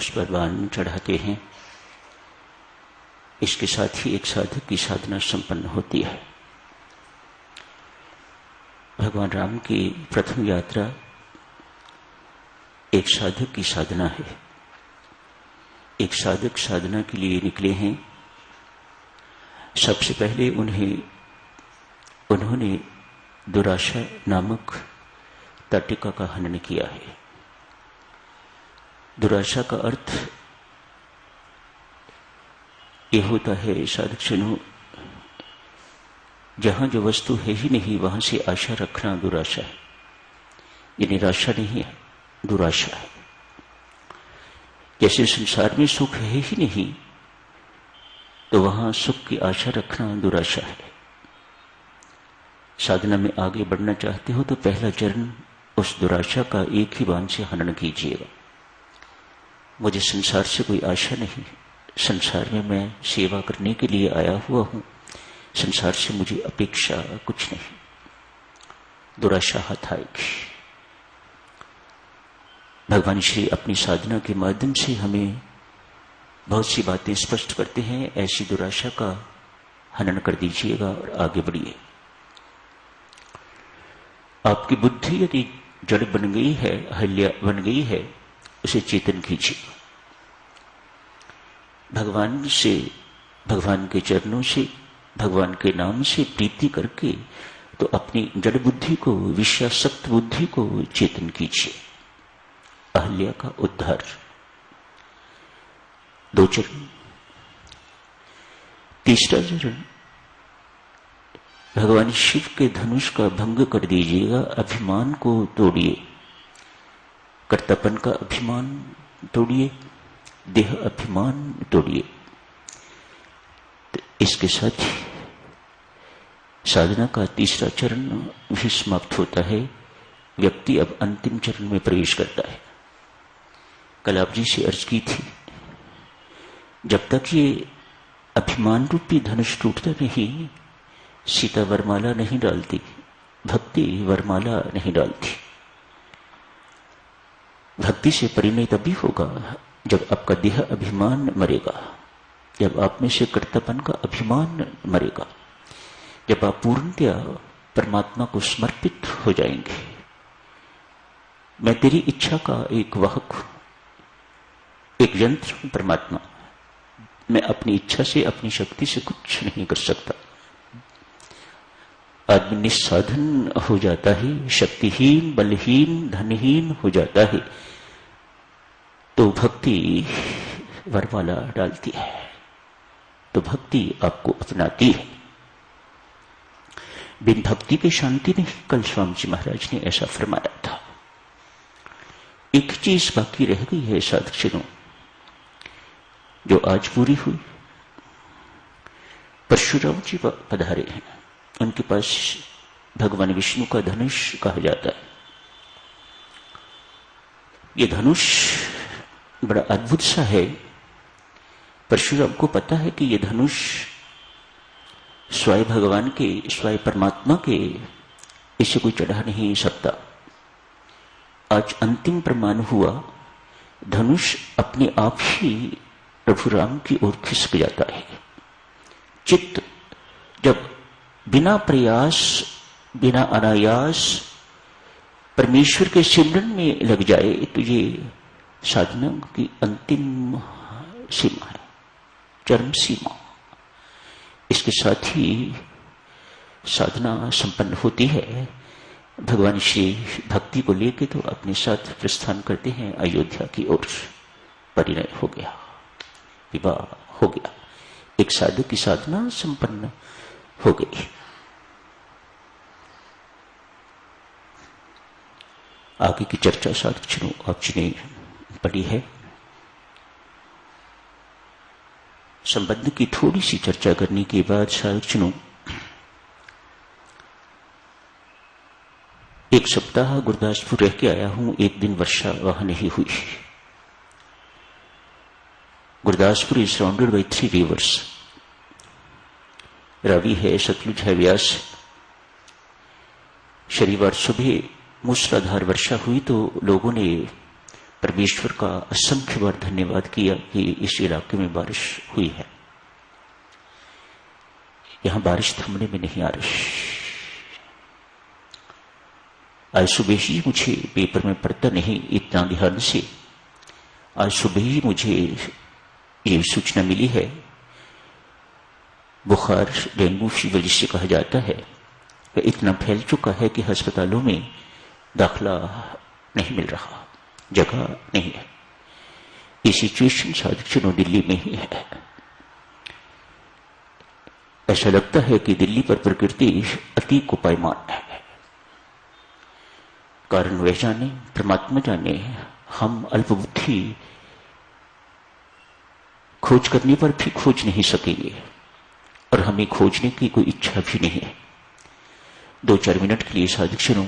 पुष्पबाण चढ़ाते हैं, इसके साथ ही एक साधक की साधना संपन्न होती है। भगवान राम की प्रथम यात्रा एक साधक की साधना है। एक साधक साधना के लिए निकले हैं। सबसे पहले उन्होंने दुराशा नामक तटिका का हनन किया है। दुराशा का अर्थ यह होता है, साधक जनों, जहां जो वस्तु है ही नहीं वहां से आशा रखना दुराशा है। ये निराशा नहीं है, दुराशा है। जैसे संसार में सुख है ही नहीं तो वहां सुख की आशा रखना दुराशा है। साधना में आगे बढ़ना चाहते हो तो पहला चरण उस दुराशा का एक ही बाण से हनन कीजिएगा। मुझे संसार से कोई आशा नहीं, संसार में मैं सेवा करने के लिए आया हुआ हूं, संसार से मुझे अपेक्षा कुछ नहीं। दुराशा हाथ आएगी। भगवान श्री अपनी साधना के माध्यम से हमें बहुत सी बातें स्पष्ट करते हैं। ऐसी दुराशा का हनन कर दीजिएगा और आगे बढ़िए। आपकी बुद्धि यदि जड़ बन गई है, अहल्या बन गई है, उसे चेतन कीजिए। भगवान से, भगवान के चरणों से, भगवान के नाम से प्रीति करके तो अपनी जड़ बुद्धि को, विषयासक्त बुद्धि को चेतन कीजिए। अहल्या का उद्धार। 2 चरण। तीसरा चरण, भगवान शिव के धनुष का भंग कर दीजिएगा। अभिमान को तोड़िए, कर्तापन का अभिमान तोड़िए, देह अभिमान तोड़िए। तो इसके साथ ही साधना का तीसरा चरण भी समाप्त होता है। व्यक्ति अब अंतिम चरण में प्रवेश करता है। कल आप जी से अर्ज की थी, जब तक ये अभिमान रूपी धनुष टूटता नहीं, सीता वरमाला नहीं डालती, भक्ति वरमाला नहीं डालती। भक्ति से परिणय तभी होगा जब आपका देह अभिमान मरेगा, जब आप में से कर्तव्यपन का अभिमान मरेगा, जब आप पूर्णतया परमात्मा को समर्पित हो जाएंगे। मैं तेरी इच्छा का एक वाहक हूं, एक यंत्र हूं परमात्मा। मैं अपनी इच्छा से, अपनी शक्ति से कुछ नहीं कर सकता। आदमी निस्साधन हो जाता है, शक्तिहीन, बलहीन, धनहीन हो जाता है, तो भक्ति वरमाला डालती है, तो भक्ति आपको अपनाती है। बिन भक्ति के शांति नहीं, कल स्वामी जी महाराज ने ऐसा फरमाया था। एक चीज बाकी रह गई है साधक, जो आज पूरी हुई। परशुराम जी पधारे हैं, उनके पास भगवान विष्णु का धनुष कहा जाता है। ये धनुष बड़ा अद्भुत सा है। परशुराम को पता है कि ये धनुष स्वयं भगवान के, स्वयं परमात्मा के, इसे कोई चढ़ा नहीं सकता। आज अंतिम प्रमाण हुआ, धनुष अपने आप ही प्रभु राम की ओर खिसक जाता है। चित्त जब बिना प्रयास, बिना अनायास परमेश्वर के सिमरन में लग जाए तो ये साधना की अंतिम सीमा है, चरम सीमा। इसके साथ ही साधना संपन्न होती है। भगवान श्री भक्ति को लेकर तो अपने साथ प्रस्थान करते हैं अयोध्या की ओर। परिणय हो गया, विवाह हो गया, एक साधक की साधना संपन्न हो गई। आगे की चर्चा साधक आप जी ने पढ़ी है। संबंध की थोड़ी सी चर्चा करने के बाद साधक, एक सप्ताह गुरदासपुर रह के आया हूं, एक दिन वर्षा वहां नहीं हुई। Gurdaspur is surrounded by 3 reverse. Ravi है, सतलुज है, व्यास। शनिवार सुबह मूसलाधार वर्षा हुई तो लोगों ने परमेश्वर का असंख्य बार धन्यवाद किया कि इस इलाके में बारिश हुई है। यहां बारिश थमने में नहीं आ रही। आज सुबह ही मुझे पेपर में पढ़ता नहीं इतना ध्यान से, आज सुबह ही मुझे ये सूचना मिली है, बुखार डेंगू फीवर जिसे कहा जाता है वह इतना फैल चुका है कि अस्पतालों में दाखिला नहीं मिल रहा, जगह नहीं है। ये सिचुएशन शायद चुनो दिल्ली में ही है। ऐसा लगता है कि दिल्ली पर प्रकृति अति कोपायमान है। कारण वह जाने, परमात्मा जाने, हम अल्पबुद्धि खोज करने पर भी खोज नहीं सकेंगे और हमें खोजने की कोई इच्छा भी नहीं है। 2-4 मिनट के लिए साधक सुनो,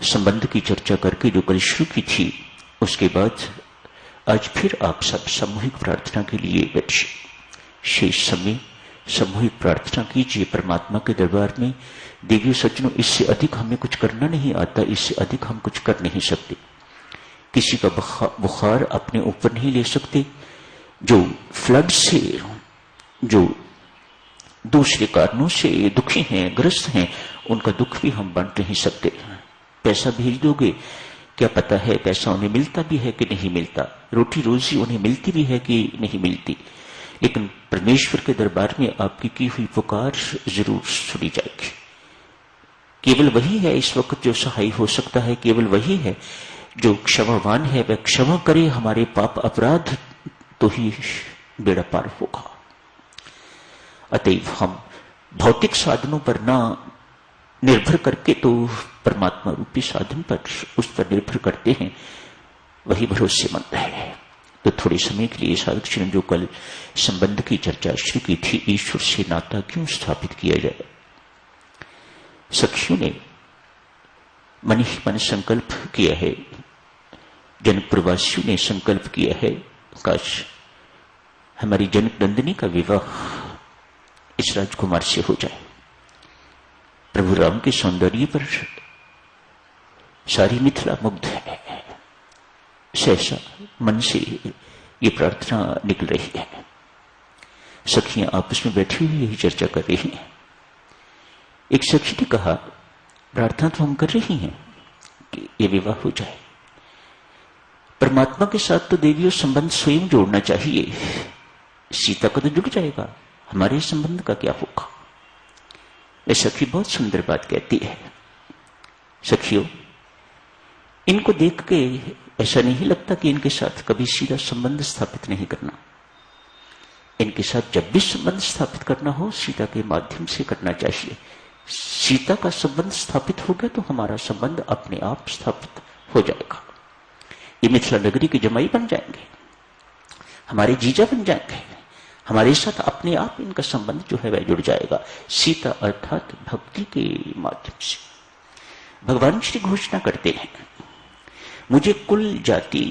संबंध की चर्चा करके जो कल शुरू की थी, उसके बाद आज फिर आप सब सामूहिक प्रार्थना के लिए बैठिए। शेष समय सामूहिक प्रार्थना कीजिए परमात्मा के दरबार में। देवियों सज्जनों, इससे अधिक हमें कुछ करना नहीं आता, इससे अधिक हम कुछ कर नहीं सकते। किसी का बुखार अपने ऊपर नहीं ले सकते। जो फ्लड से, जो दूसरे कारणों से दुखी हैं, ग्रस्त हैं, उनका दुख भी हम बांट नहीं सकते। पैसा भेज दोगे, क्या पता है पैसा उन्हें मिलता भी है कि नहीं मिलता, रोटी रोजी उन्हें मिलती भी है कि नहीं मिलती, लेकिन परमेश्वर के दरबार में आपकी की हुई पुकार जरूर सुनी जाएगी। केवल वही है इस वक्त जो सहाय हो सकता है, केवल वही है जो क्षमावान है। वह क्षमा करे हमारे पाप अपराध, तो ही बेड़ा पार होगा। अतएव हम भौतिक साधनों पर ना निर्भर करके तो परमात्मा रूपी साधन पर, उस पर निर्भर करते हैं, वही भरोसेमंद है। तो थोड़े समय के लिए साधक श्री जो कल संबंध की चर्चा शुरू की थी, ईश्वर से नाता क्यों स्थापित किया जाए। सखियों ने मन ही मन संकल्प किया है, जनक प्रवासियों ने संकल्प किया है, काश हमारी जनक नंदिनी का विवाह इस राजकुमार से हो जाए। प्रभु राम के सौंदर्य पर सारी मिथिला मुग्ध है। सहसा मन से ये प्रार्थना निकल रही है। सखियां आपस में बैठी हुई यही चर्चा कर रही हैं। एक सखी ने कहा, प्रार्थना तो हम कर रही हैं कि ये विवाह हो जाए, परमात्मा के साथ तो देवियों संबंध स्वयं जोड़ना चाहिए। सीता का तो जुड़ जाएगा, हमारे संबंध का क्या होगा। ये सखी बहुत सुंदर बात कहती है। सखियों, इनको देख के ऐसा नहीं लगता कि इनके साथ कभी सीधा संबंध स्थापित नहीं करना। इनके साथ जब भी संबंध स्थापित करना हो, सीता के माध्यम से करना चाहिए। सीता का संबंध स्थापित हो गया तो हमारा संबंध अपने आप स्थापित हो जाएगा। ये मिथिला नगरी के जमाई बन जाएंगे, हमारे जीजा बन जाएंगे, हमारे साथ अपने आप इनका संबंध जो है वह जुड़ जाएगा। सीता अर्थात भक्ति के माध्यम से। भगवान श्री घोषणा करते हैं, मुझे कुल जाति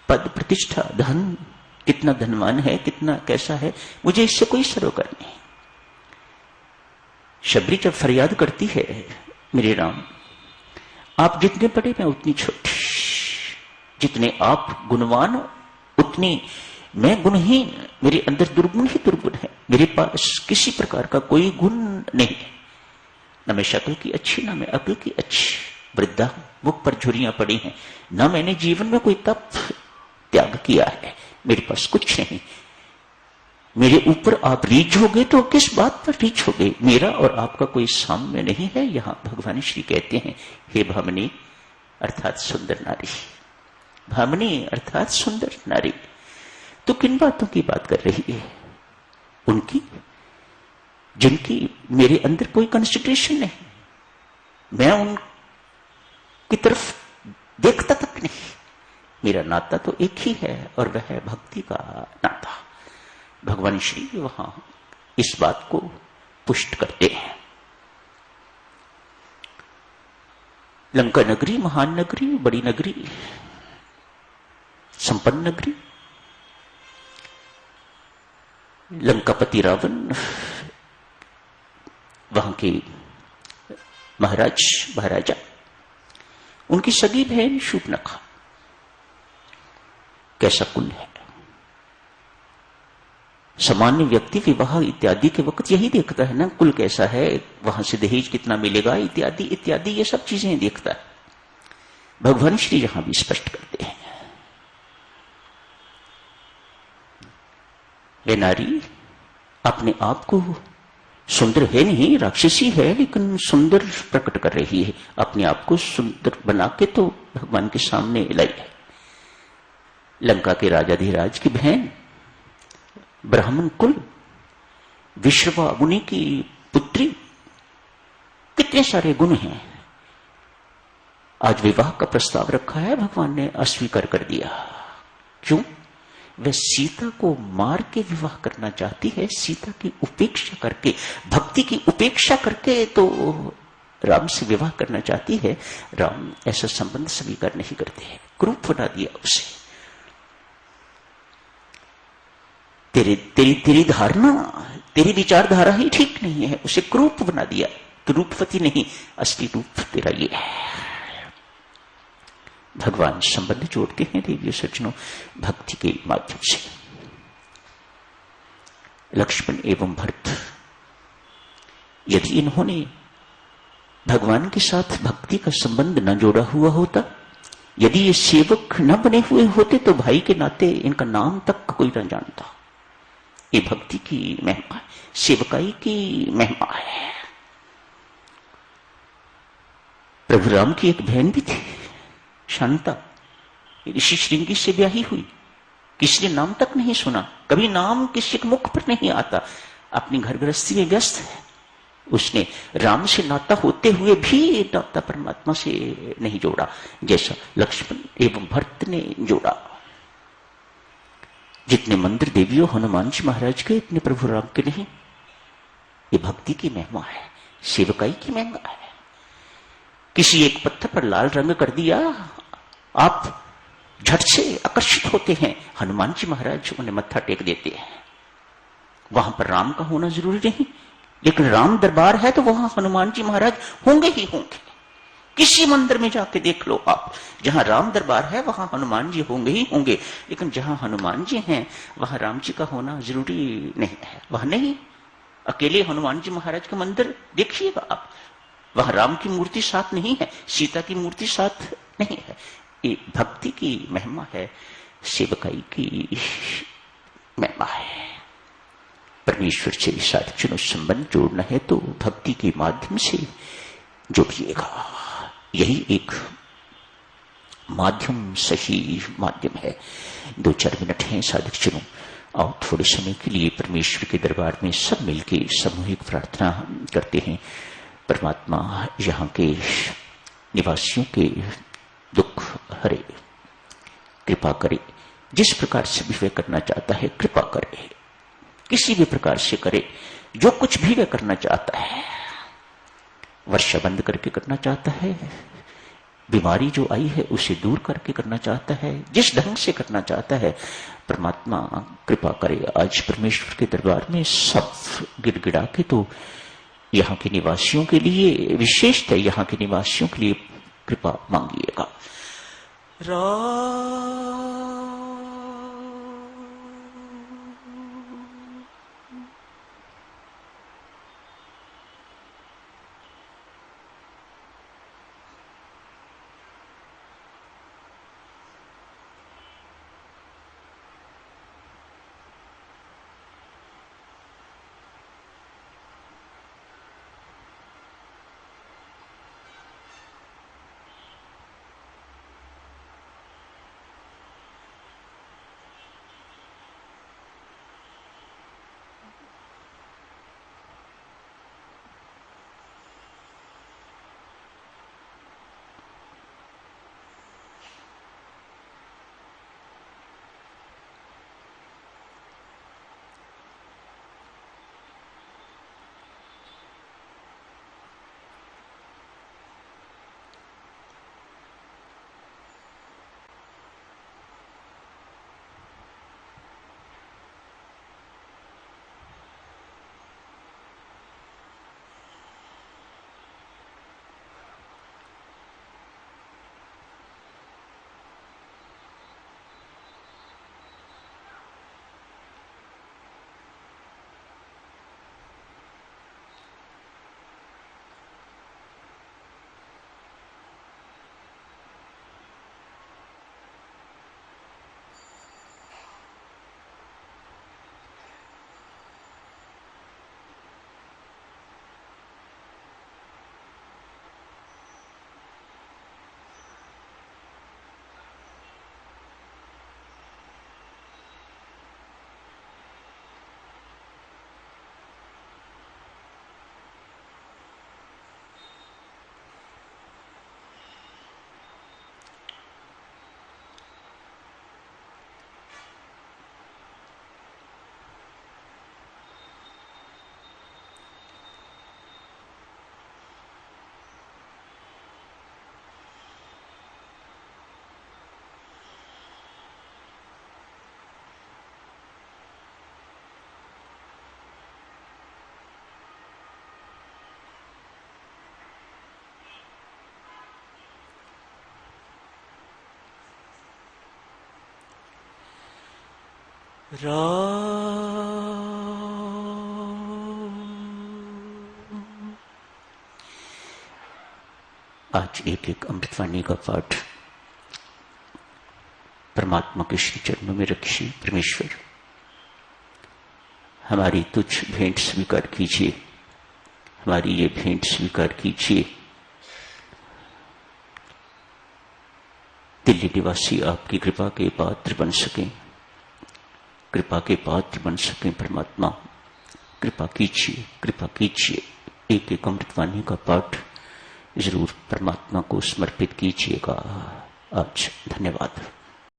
पद प्रतिष्ठा धन, कितना धनवान है, कितना कैसा है, मुझे इससे कोई सरोकार नहीं। शबरी जब फरियाद करती है, मेरे राम आप जितने बड़े मैं उतनी छोटी, जितने आप गुणवान उतनी मैं गुणहीन, मेरे अंदर दुर्गुण ही दुर्गुण है, मेरे पास किसी प्रकार का कोई गुण नहीं, न मैं शक्ल की अच्छी, न मैं अक्ल की अच्छी, वृद्धा मुख पर झुर्रियां पड़ी हैं, न मैंने जीवन में कोई तप त्याग किया है, मेरे पास कुछ नहीं। मेरे ऊपर आप रीझोगे तो किस बात पर रीझोगे, मेरा और आपका कोई साम्य नहीं है। यहां भगवान श्री कहते हैं, हे भामिनी अर्थात सुंदर नारी, भामिनी अर्थात सुंदर नारी, तो किन बातों की बात कर रही है? उनकी जिनकी मेरे अंदर कोई कंसिडरेशन नहीं, मैं उनकी तरफ देखता तक नहीं। मेरा नाता तो एक ही है और वह है भक्ति का नाता। भगवान श्री वहां इस बात को पुष्ट करते हैं। लंका नगरी महान नगरी, बड़ी नगरी, संपन्न नगरी। लंकापति रावण वहां के महाराजा, उनकी सगी बहन शूर्पणखा, कैसा कुल है। सामान्य व्यक्ति विवाह इत्यादि के वक्त यही देखता है ना, कुल कैसा है, वहां से दहेज कितना मिलेगा इत्यादि इत्यादि, ये सब चीजें देखता है। भगवान श्री यहां भी स्पष्ट करते हैं, वे नारी अपने आप को सुंदर है नहीं, राक्षसी है, लेकिन सुंदर प्रकट कर रही है, अपने आप को सुंदर बना के तो भगवान के सामने लाई है। लंका के राजाधिराज की बहन, ब्राह्मण कुल, विश्रवा मुनि की पुत्री, कितने सारे गुण हैं। आज विवाह का प्रस्ताव रखा है, भगवान ने अस्वीकार कर दिया। क्यों? वह सीता को मार के विवाह करना चाहती है, सीता की उपेक्षा करके, भक्ति की उपेक्षा करके तो राम से विवाह करना चाहती है। राम ऐसा संबंध स्वीकार नहीं करते हैं, क्रूप बना दिया उसे। तेरी धारणा, तेरी विचारधारा ही ठीक नहीं है, उसे क्रूप बना दिया। तो रूपवती नहीं, असली रूप तेरा ये है। भगवान संबंध जोड़ते हैं देवियों सज्जनों भक्ति के माध्यम से। लक्ष्मण एवं भरत, यदि इन्होंने भगवान के साथ भक्ति का संबंध न जोड़ा हुआ होता, यदि ये सेवक न बने हुए होते, तो भाई के नाते इनका नाम तक कोई न जानता। ये भक्ति की महिमा है, सेवकाई की महिमा है। प्रभु राम की एक बहन भी थी, शांता, ऋषि श्रृंगी से ब्याही हुई, किसी ने नाम तक नहीं सुना, कभी नाम किसी के मुख पर नहीं आता, अपनी घर गृहस्थी में व्यस्त है। उसने राम से नाता होते हुए भी नाता परमात्मा से नहीं जोड़ा, जैसा लक्ष्मण एवं भरत ने जोड़ा। जितने मंदिर देवियों हनुमान जी महाराज के, इतने प्रभु राम के नहीं। ये भक्ति की महिमा है, सेवकाई की महिमा है। किसी एक पत्थर पर लाल रंग कर दिया, आप झट से आकर्षित होते हैं, हनुमान जी महाराज उन्हें मत्था टेक देते हैं। वहां पर राम का होना जरूरी नहीं, लेकिन राम दरबार है तो वहां हनुमान जी महाराज होंगे ही होंगे। किसी मंदिर में जाके देख लो आप, जहां राम दरबार है वहां हनुमान जी होंगे ही होंगे, लेकिन जहां हनुमान जी हैं वहां राम जी का होना जरूरी नहीं है। वहां नहीं, अकेले हनुमान जी महाराज का मंदिर देखिएगा आप, वहां राम की मूर्ति साथ नहीं है, सीता की मूर्ति साथ नहीं है। ये भक्ति की महिमा है, सेवकाई की महिमा है। परमेश्वर से साधु संबंध जोड़ना है तो भक्ति के माध्यम से जोड़िएगा। यही एक माध्यम, सही माध्यम है। 2-4 मिनट हैं साधक जनों, और थोड़े समय के लिए परमेश्वर के दरबार में सब मिलकर सामूहिक प्रार्थना करते हैं। परमात्मा यहाँ के निवासियों के दुख हरे, कृपा करे। जिस प्रकार से भी वह करना चाहता है कृपा करे, किसी भी प्रकार से करे। जो कुछ भी वह करना चाहता है, वर्षा बंद करके करना चाहता है, बीमारी जो आई है उसे दूर करके करना चाहता है, जिस ढंग से करना चाहता है, परमात्मा कृपा करे। आज परमेश्वर के दरबार में सब गिड़गिड़ा के तो यहाँ के निवासियों के लिए, विशेषतः यहाँ के निवासियों के लिए कृपा मांगिएगा। आज एक एक अमृतवाणी का पाठ परमात्मा के श्री चरणों में रखिए। परमेश्वर, हमारी तुच्छ भेंट स्वीकार कीजिए, हमारी ये भेंट स्वीकार कीजिए। दिल्ली निवासी आपकी कृपा के पात्र बन सकें, कृपा के पात्र बन सकें। परमात्मा कृपा कीजिए, कृपा कीजिए। एक एक अमृतवाणी का पाठ जरूर परमात्मा को समर्पित कीजिएगा आज। धन्यवाद।